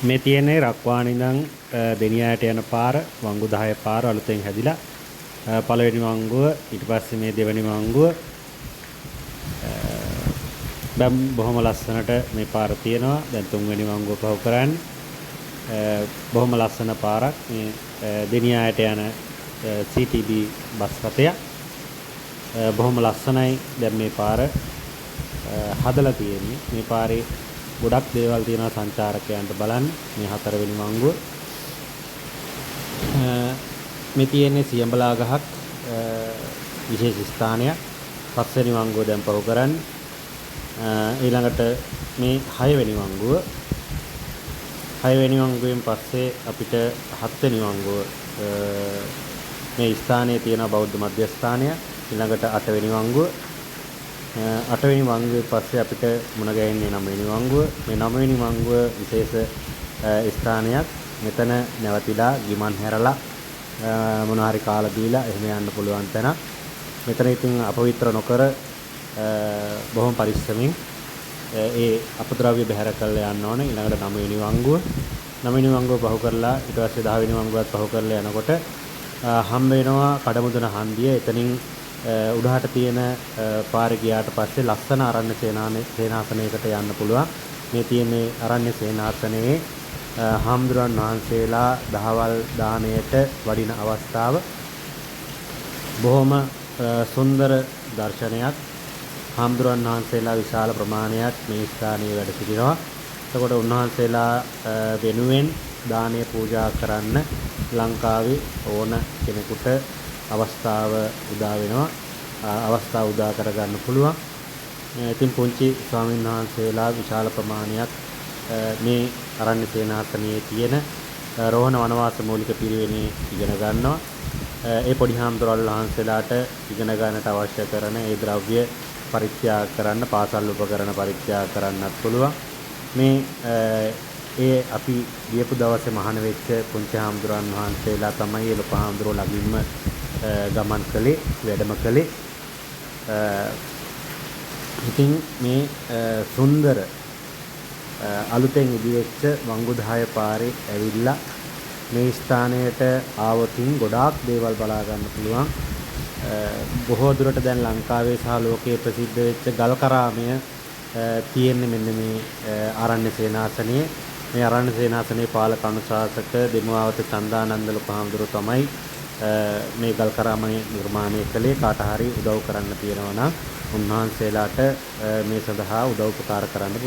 මේ තියෙන්නේ රක්වාන ඉඳන් දෙනියාට යන පාර වංගු 10 පාර අලුතෙන් හැදිලා පළවෙනි වංගුව ඊට පස්සේ මේ දෙවෙනි වංගුව දැන් බොහොම ලස්සනට මේ පාර තියෙනවා. දැන් තුන්වෙනි වංගුව පහු කරන්නේ බොහොම ලස්සන පාරක් මේ දෙනියාට යන CTB බස් රථය බොහොම ලස්සනයි. දැන් මේ පාර හදලා තියෙන්නේ. මේ පාරේ ගොඩක් දේවල් තියෙනවා සංචාරකයන්ට බලන්න. මේ හතරවෙනි වංගුව මේ තියෙන්නේ සියඹලා ගහක් විශේෂ ස්ථානයක්. පස්වෙනි වංගුව දැන් පහු කරන්නේ. ඊළඟට මේ 6 වෙනි වංගුව 6 වෙනි වංගුවෙන් පස්සේ අපිට 7 වෙනි වංගුව මේ ස්ථානයේ තියෙන බෞද්ධ මධ්‍යස්ථානය. ඊළඟට 8 වෙනි වංගුව 8 වෙනි වංගුවේ පස්සේ අපිට මුණ ගැහෙන්නේ 9 වෙනි වංගුව. මේ 9 වෙනි වංගුව විශේෂ ස්ථානයක්. මෙතන නැවතිලා ගිමන් හැරලා මොන හරි කාලා දීලා එහෙම යන්න පුළුවන් තැනක්. මෙතන ඉතින් අපවිත්‍ර නොකර බොහොම පරිස්සමින් ඒ අපද්‍රව්‍ය බැහැර කරලා යන්න ඕනේ. ඊළඟට 9 වෙනි වංගුව 9 වෙනි වංගුව පහු කරලා ඊට පස්සේ 10 වෙනි වංගුවත් පහු කරලා යනකොට හම්බ වෙනවා කඩමුදුන හන්දිය. එතනින් උඩහට තියෙන පාරේ ගියාට පස්සේ ලස්සන අරණ්‍ය සේනාසනයකට යන්න පුළුවන්. මේ තියෙන්නේ අරණ්‍ය සේනාසනයේ හාමුදුරන් වහන්සේලා දහවල් දාණයට වඩින අවස්ථාව. බොහොම සුන්දර දර්ශනයක්. හාමුදුරන් වහන්සේලා විශාල ප්‍රමාණයක් මේ ස්ථානයේ වැඩ සිටිනවා. එතකොට උන්වහන්සේලා වෙනුවෙන් දානය පූජා කරන්න ලංකාවේ ඕන කෙනෙකුට අවස්ථාව උදා වෙනවා. අවස්ථාව උදා කරගන්න පුළුවන්. ඉතින් පුංචි ස්වාමීන් වහන්සේලා විශාල ප්‍රමාණයක් මේ අරණ්‍ය සේනාසනයේ තියෙන රෝහණ වනවාස මූලික පිරිවෙනේ ඉගෙන ගන්නවා. ඒ පොඩි හාමුදුරුවෝ වහන්සේලාට ඉගෙන ගන්නට අවශ්‍ය කරන ඒ ද්‍රව්‍ය පරිත්‍යාග කරන්න, පාසල් උපකරණ පරිත්‍යාග කරන්නත් පුළුවන්. මේ ඒ අපි ගියපු දවසේ මහාන වෙච්ච පුංචි හාමුදුරුවන් වහන්සේලා තමයි ඒ ලොකු හාමුදුරුවෝ ළඟින්ම ගමන් කළේ, වැඩම කළේ. ඉතින් මේ සුන්දර අලුතෙන් ඉදිවෙච්ච වංගු 10 පාරේ ඇවිල්ලා මේ ස්ථානයට ආවොතින් ගොඩාක් දේවල් බලා ගන්න පුළුවන්. බොහෝ දුරට දැන් ලංකාවේ සහ ලෝකයේ ප්‍රසිද්ධ වෙච්ච ගල්කරාමය තියෙන්නේ මෙන්න මේ ආරණ්‍ය සේනාසනයේ. මේ ආරණ්‍ය සේනාසනයේ පාලක අනුශාසක දෙමුආවත චන්දානන්ද ලොකු හාමුදුරුවෝ තමයි මේ ගල්කරාමය නිර්මාණය කළේ. කාට හරි උදව් කරන්න තියෙනවා නම් උන්වහන්සේලාට මේ සඳහා උදව් උපකාර කරන්න පුළුවන්.